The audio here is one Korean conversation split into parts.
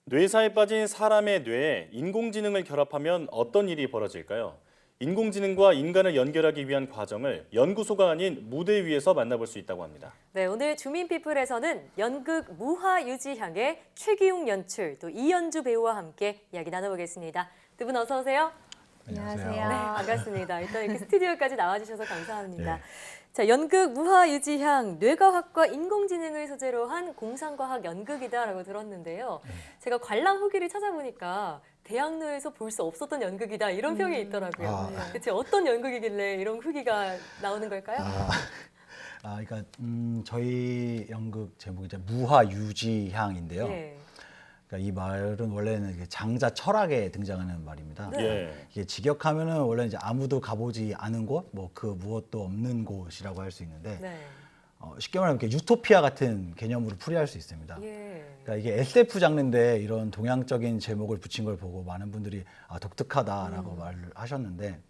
뇌사에 빠진 사람의 뇌에 인공지능을 결합하면 어떤 일이 벌어질까요? 인공지능과 인간을 연결하기 위한 과정을 연구소가 아닌 무대 위에서 만나볼 수 있다고 합니다. 네, 오늘 주민피플에서는 연극 무화유지향의 최기웅 연출, 또 이연주 배우와 함께 이야기 나눠보겠습니다. 두 분 어서 오세요. 안녕하세요. 네, 반갑습니다. 일단 이렇게 스튜디오까지 나와주셔서 감사합니다. 네. 자, 연극 무화유지향, 뇌과학과 인공지능을 소재로 한 공상과학 연극이다라고 들었는데요. 제가 관람 후기를 찾아보니까 대학로에서 볼 수 없었던 연극이다 이런 평이 있더라고요. 대체 어떤 연극이길래 이런 후기가 나오는 걸까요? 그러니까 저희 연극 제목이 이제 무화유지향인데요. 네. 그러니까 이 말은 원래는 이게 장자 철학에 등장하는 말입니다. 네. 예. 이게 직역하면은 원래 이제 아무도 가보지 않은 곳, 뭐 그 무엇도 없는 곳이라고 할 수 있는데 네. 쉽게 말하면 이렇게 유토피아 같은 개념으로 풀이할 수 있습니다. 예. 그러니까 이게 SF 장르인데 이런 동양적인 제목을 붙인 걸 보고 많은 분들이 독특하다라고 말을 하셨는데,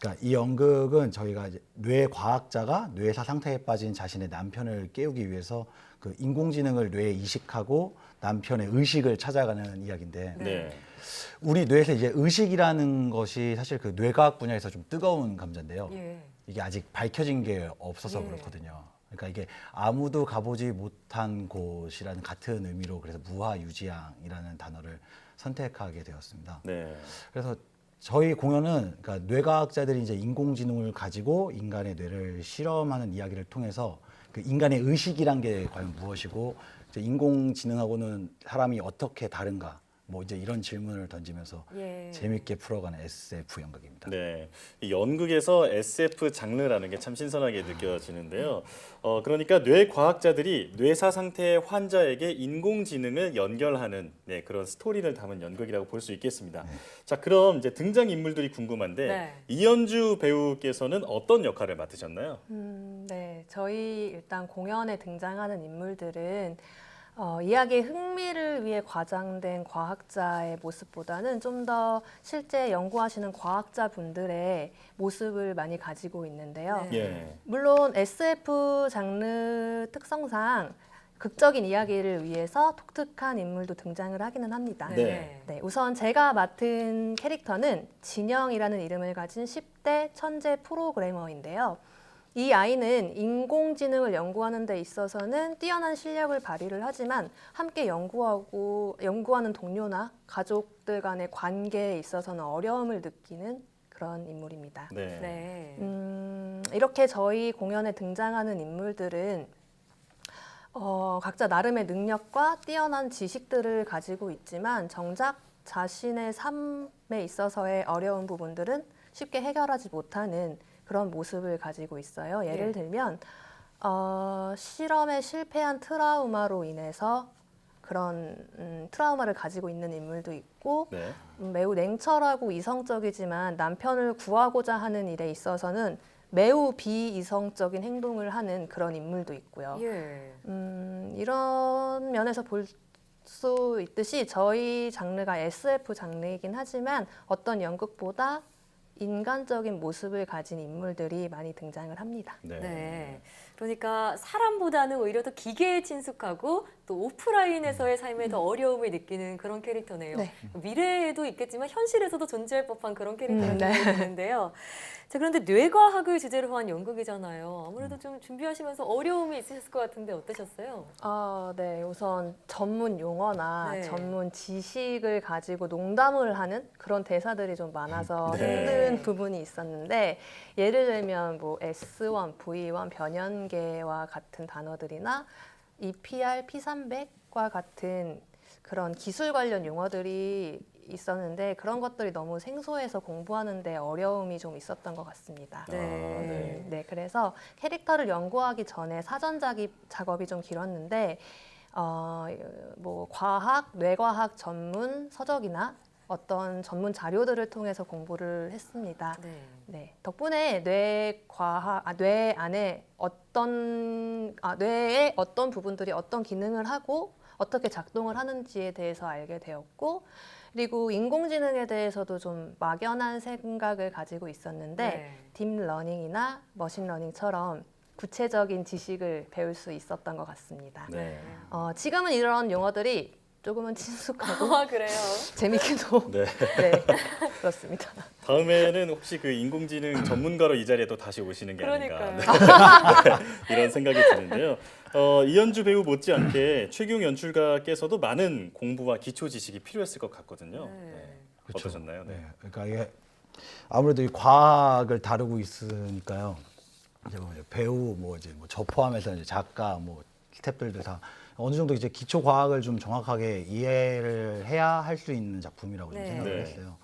그러니까 이 연극은 저희가 이제 뇌과학자가 뇌사 상태에 빠진 자신의 남편을 깨우기 위해서 그 인공지능을 뇌에 이식하고 남편의 의식을 찾아가는 이야기인데, 네. 우리 뇌에서 이제 의식이라는 것이 사실 그 뇌과학 분야에서 좀 뜨거운 감자인데요. 예. 이게 아직 밝혀진 게 없어서 예. 그렇거든요. 그러니까 이게 아무도 가보지 못한 곳이라는 같은 의미로 그래서 무화유지향이라는 단어를 선택하게 되었습니다. 네. 그래서 저희 공연은 그러니까 뇌과학자들이 이제 인공지능을 가지고 인간의 뇌를 실험하는 이야기를 통해서 그 인간의 의식이란 게 과연 무엇이고 이제 인공지능하고는 사람이 어떻게 다른가 뭐 이제 이런 질문을 던지면서 예. 재밌게 풀어가는 SF 연극입니다. 네. 이 연극에서 SF 장르라는 게 참 신선하게 느껴지는데요. 그러니까 뇌과학자들이 뇌사 상태의 환자에게 인공지능을 연결하는 그런 스토리를 담은 연극이라고 볼 수 있겠습니다. 자, 그럼 이제 등장 인물들이 궁금한데 네. 이연주 배우께서는 어떤 역할을 맡으셨나요? 네, 저희 일단 공연에 등장하는 인물들은 이야기의 흥미를 위해 과장된 과학자의 모습보다는 좀 더 실제 연구하시는 과학자분들의 모습을 많이 가지고 있는데요. 네. 예. 물론 SF 장르 특성상 극적인 이야기를 위해서 독특한 인물도 등장을 하기는 합니다. 네. 네, 우선 제가 맡은 캐릭터는 진영이라는 이름을 가진 10대 천재 프로그래머인데요. 이 아이는 인공지능을 연구하는 데 있어서는 뛰어난 실력을 발휘를 하지만 함께 연구하는 동료나 가족들 간의 관계에 있어서는 어려움을 느끼는 그런 인물입니다. 네. 네. 이렇게 저희 공연에 등장하는 인물들은 각자 나름의 능력과 뛰어난 지식들을 가지고 있지만 정작 자신의 삶에 있어서의 어려운 부분들은 쉽게 해결하지 못하는 그런 모습을 가지고 있어요. 예를 들면 실험에 실패한 트라우마로 인해서 그런 트라우마를 가지고 있는 인물도 있고 네. 매우 냉철하고 이성적이지만 남편을 구하고자 하는 일에 있어서는 매우 비이성적인 행동을 하는 그런 인물도 있고요. 예. 이런 면에서 볼 수 있듯이 저희 장르가 SF 장르이긴 하지만 어떤 연극보다 인간적인 모습을 가진 인물들이 많이 등장을 합니다. 네. 네. 그러니까 사람보다는 오히려 더 기계에 친숙하고 또 오프라인에서의 삶에 더 어려움을 느끼는 그런 캐릭터네요. 네. 미래에도 있겠지만 현실에서도 존재할 법한 그런 캐릭터가 네. 되는데요. 자, 그런데 뇌과학을 주제로 한 연극이잖아요. 아무래도 좀 준비하시면서 어려움이 있으셨을 것 같은데 어떠셨어요? 네. 우선 전문 용어나 네. 전문 지식을 가지고 농담을 하는 그런 대사들이 좀 많아서 힘든 부분이 있었는데 예를 들면 뭐 S1, V1, 변연계와 같은 단어들이나 EPR, P300과 같은 그런 기술 관련 용어들이 있었는데 그런 것들이 너무 생소해서 공부하는데 어려움이 좀 있었던 것 같습니다. 네. 네, 그래서 캐릭터를 연구하기 전에 사전 작업이 좀 길었는데 뭐 과학, 뇌과학 전문 서적이나 어떤 전문 자료들을 통해서 공부를 했습니다. 네. 네, 덕분에 뇌에 뇌의 어떤 부분들이 어떤 기능을 하고 어떻게 작동을 하는지에 대해서 알게 되었고, 그리고 인공지능에 대해서도 좀 막연한 생각을 가지고 있었는데 네. 딥러닝이나 머신러닝처럼 구체적인 지식을 배울 수 있었던 것 같습니다. 네. 지금은 이런 용어들이 조금은 친숙하고 아, 그래요? 재밌게도 네. 네, 그렇습니다. 다음에는 혹시 그 인공지능 전문가로 이 자리에 또 다시 오시는 게 아닌가 그러니까요. 네, 이런 생각이 드는데요. 이현주 배우 못지않게 최규용 연출가께서도 많은 공부와 기초 지식이 필요했을 것 같거든요. 네. 네. 그렇죠. 어떠셨나요? 네. 그러니까 이게 아무래도 이 과학을 다루고 있으니까요. 이제 뭐 배우 뭐 저 포함해서 이제 작가 뭐 스태프들도 다 어느 정도 이제 기초 과학을 좀 정확하게 이해를 해야 할 수 있는 작품이라고 좀 네. 생각을 네. 했어요.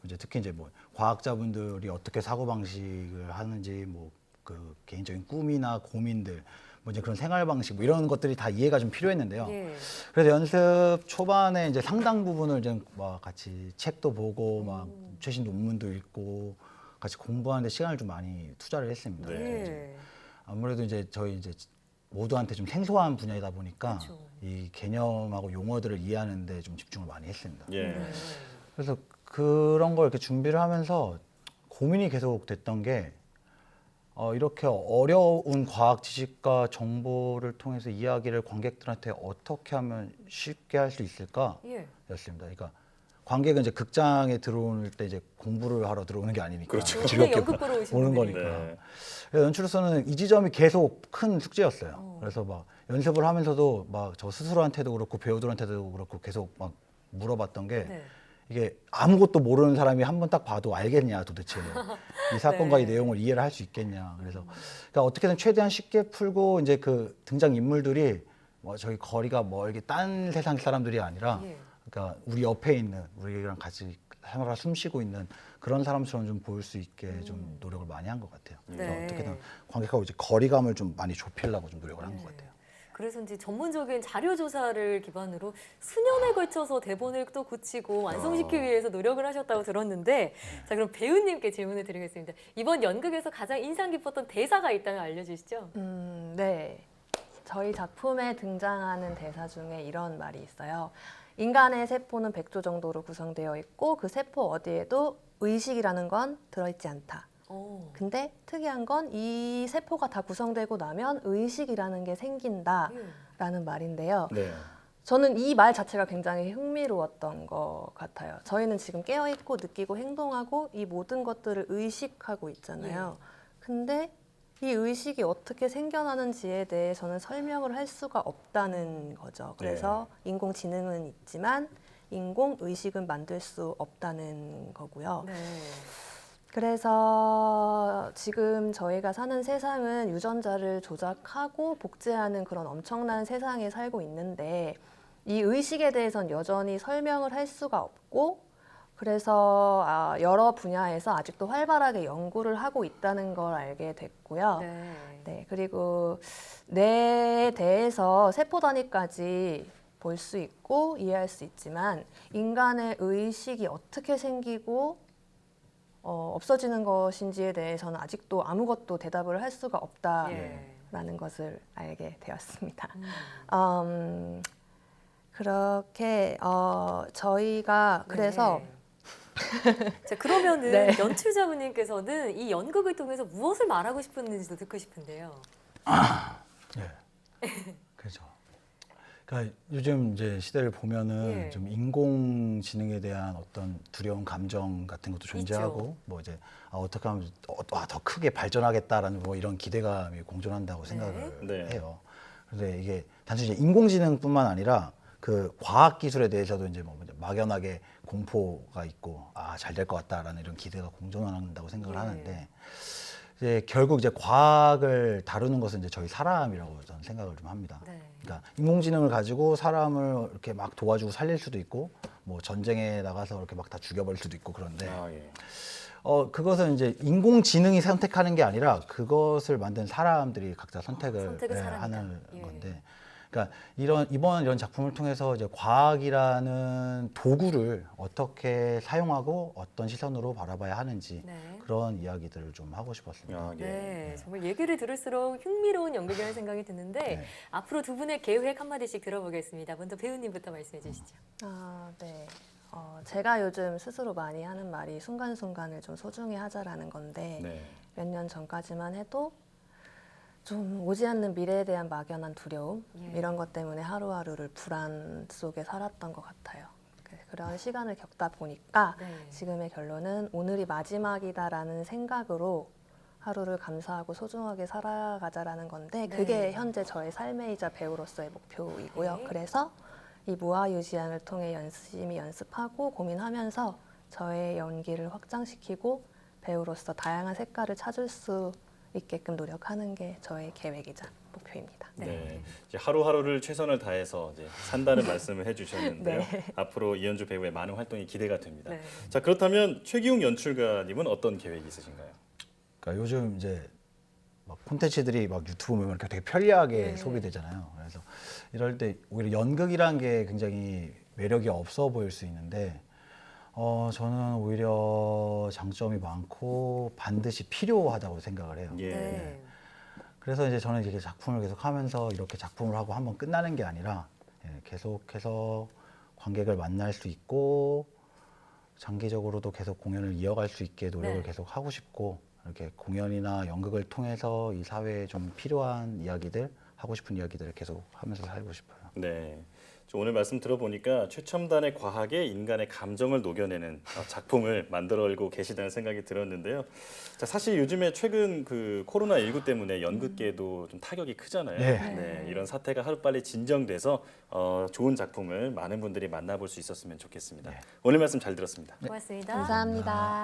이제 특히 이제 뭐 과학자분들이 어떻게 사고 방식을 하는지 뭐 그 개인적인 꿈이나 고민들 뭐 이제 그런 생활 방식 뭐 이런 것들이 다 이해가 좀 필요했는데요. 예. 그래서 연습 초반에 이제 상당 부분을 좀 막 같이 책도 보고 막 최신 논문도 읽고 같이 공부하는데 시간을 좀 많이 투자를 했습니다. 네. 예. 아무래도 이제 저희 이제 모두한테 좀 생소한 분야이다 보니까 그렇죠. 이 개념하고 용어들을 이해하는데 좀 집중을 많이 했습니다. 예. 네. 그래서 그런 걸 이렇게 준비를 하면서 고민이 계속 됐던 게 이렇게 어려운 과학 지식과 정보를 통해서 이야기를 관객들한테 어떻게 하면 쉽게 할 수 있을까? 예. 였습니다. 그러니까 관객은 이제 극장에 들어올 때 이제 공부를 하러 들어오는 게 아니니까 그렇죠. 그냥 즐겁게 연극 보러 오신 보는 분들이. 거니까. 네. 그래서 연출로서는 이 지점이 계속 큰 숙제였어요. 그래서 막 연습을 하면서도 막 저 스스로한테도 그렇고 배우들한테도 그렇고 계속 막 물어봤던 게 네. 이게 아무것도 모르는 사람이 한 번 딱 봐도 알겠냐 도대체 이 사건과 네. 이 내용을 이해를 할 수 있겠냐. 그래서 그러니까 어떻게든 최대한 쉽게 풀고 이제 그 등장 인물들이 뭐 저희 거리가 멀게 딴 세상 사람들이 아니라 예. 그러니까 우리 옆에 있는 우리랑 같이 생활을 숨쉬고 있는 그런 사람처럼 좀 보일 수 있게 좀 노력을 많이 한 것 같아요. 그래서 네. 어떻게든 관객하고 이제 거리감을 좀 많이 좁히려고 좀 노력을 한 것 같아요. 그래서인지 전문적인 자료 조사를 기반으로 수년에 걸쳐서 대본을 또 고치고 완성시키기 위해서 노력을 하셨다고 들었는데, 자, 그럼 배우님께 질문을 드리겠습니다. 이번 연극에서 가장 인상 깊었던 대사가 있다면 알려주시죠. 네. 저희 작품에 등장하는 대사 중에 이런 말이 있어요. 인간의 세포는 100조 정도로 구성되어 있고 그 세포 어디에도 의식이라는 건 들어있지 않다. 오. 근데 특이한 건 이 세포가 다 구성되고 나면 의식이라는 게 생긴다라는 예. 말인데요. 네. 저는 이 말 자체가 굉장히 흥미로웠던 것 같아요. 저희는 지금 깨어있고 느끼고 행동하고 이 모든 것들을 의식하고 있잖아요. 근데 이 의식이 어떻게 생겨나는지에 대해서는 설명을 할 수가 없다는 거죠. 그래서 인공지능은 있지만 인공의식은 만들 수 없다는 거고요. 네. 그래서 지금 저희가 사는 세상은 유전자를 조작하고 복제하는 그런 엄청난 세상에 살고 있는데 이 의식에 대해서는 여전히 설명을 할 수가 없고 그래서 여러 분야에서 아직도 활발하게 연구를 하고 있다는 걸 알게 됐고요. 네. 네, 그리고 뇌에 대해서 세포 단위까지 볼 수 있고 이해할 수 있지만 인간의 의식이 어떻게 생기고 없어지는 것인지에 대해서는 아직도 아무것도 대답을 할 수가 없다라는 예. 것을 알게 되었습니다. 음. 그렇게 저희가 그래서 자, 그러면은 네. 연출자분님께서는 이 연극을 통해서 무엇을 말하고 싶었는지도 듣고 싶은데요. 네. 그렇죠. 그러니까 요즘 이제 시대를 보면은 예. 좀 인공지능에 대한 어떤 두려운 감정 같은 것도 존재하고 있죠. 뭐 이제 어떻게 하면 더 크게 발전하겠다라는 뭐 이런 기대감이 공존한다고 생각을 네. 해요. 그런데 이게 단순히 이제 인공지능뿐만 아니라 그 과학 기술에 대해서도 이제 뭐 막연하게 공포가 있고 잘 될 것 같다라는 이런 기대가 공존한다고 생각을 예. 하는데 이제 결국 이제 과학을 다루는 것은 이제 저희 사람이라고 저는 생각을 좀 합니다. 네. 그러니까 인공지능을 가지고 사람을 이렇게 막 도와주고 살릴 수도 있고 뭐 전쟁에 나가서 이렇게 막 다 죽여버릴 수도 있고 그런데 예. 그것은 이제 인공지능이 선택하는 게 아니라 그것을 만든 사람들이 각자 선택을 선택은 사람이다. 하는 예. 건데 그러니까 이번 이런 작품을 통해서 이제 과학이라는 도구를 어떻게 사용하고 어떤 시선으로 바라봐야 하는지 네. 그런 이야기들을 좀 하고 싶었습니다. 예. 네, 정말 얘기를 들을수록 흥미로운 연극이라는 생각이 드는데 네. 앞으로 두 분의 계획 한마디씩 들어보겠습니다. 먼저 배우님부터 말씀해 주시죠. 네. 제가 요즘 스스로 많이 하는 말이 순간순간을 좀 소중히 하자라는 건데 네. 몇 년 전까지만 해도 좀 오지 않는 미래에 대한 막연한 두려움 예. 이런 것 때문에 하루하루를 불안 속에 살았던 것 같아요. 그런 시간을 겪다 보니까 네. 지금의 결론은 오늘이 마지막이다라는 생각으로 하루를 감사하고 소중하게 살아가자라는 건데 네. 그게 현재 저의 삶이자 배우로서의 목표이고요. 네. 그래서 이 무아유지양을 통해 열심히 연습하고 고민하면서 저의 연기를 확장시키고 배우로서 다양한 색깔을 찾을 수 있게끔 노력하는 게 저의 계획이자 목표입니다. 네. 이제 하루하루를 최선을 다해서 이제 산다는 말씀을 해주셨는데요. 네. 앞으로 이현주 배우의 많은 활동이 기대가 됩니다. 네. 자, 그렇다면 최기웅 연출가님은 어떤 계획이 있으신가요? 그러니까 요즘 이제 막 콘텐츠들이 막 유튜브 보면 이렇게 되게 편리하게 네. 소비되잖아요. 그래서 이럴 때 오히려 연극이란 게 굉장히 매력이 없어 보일 수 있는데 저는 오히려 장점이 많고 반드시 필요하다고 생각을 해요. 예. 네. 그래서 이제 저는 이렇게 작품을 계속 하면서 이렇게 작품을 하고 한번 끝나는 게 아니라 계속해서 관객을 만날 수 있고 장기적으로도 계속 공연을 이어갈 수 있게 노력을 네. 계속 하고 싶고 이렇게 공연이나 연극을 통해서 이 사회에 좀 필요한 이야기들, 하고 싶은 이야기들을 계속 하면서 살고 싶어요. 네. 오늘 말씀 들어보니까 최첨단의 과학에 인간의 감정을 녹여내는 작품을 만들어내고 계시다는 생각이 들었는데요. 자, 사실 요즘에 최근 그 코로나19 때문에 연극계도 좀 타격이 크잖아요. 네. 이런 사태가 하루빨리 진정돼서 좋은 작품을 많은 분들이 만나볼 수 있었으면 좋겠습니다. 오늘 말씀 잘 들었습니다. 고맙습니다. 감사합니다.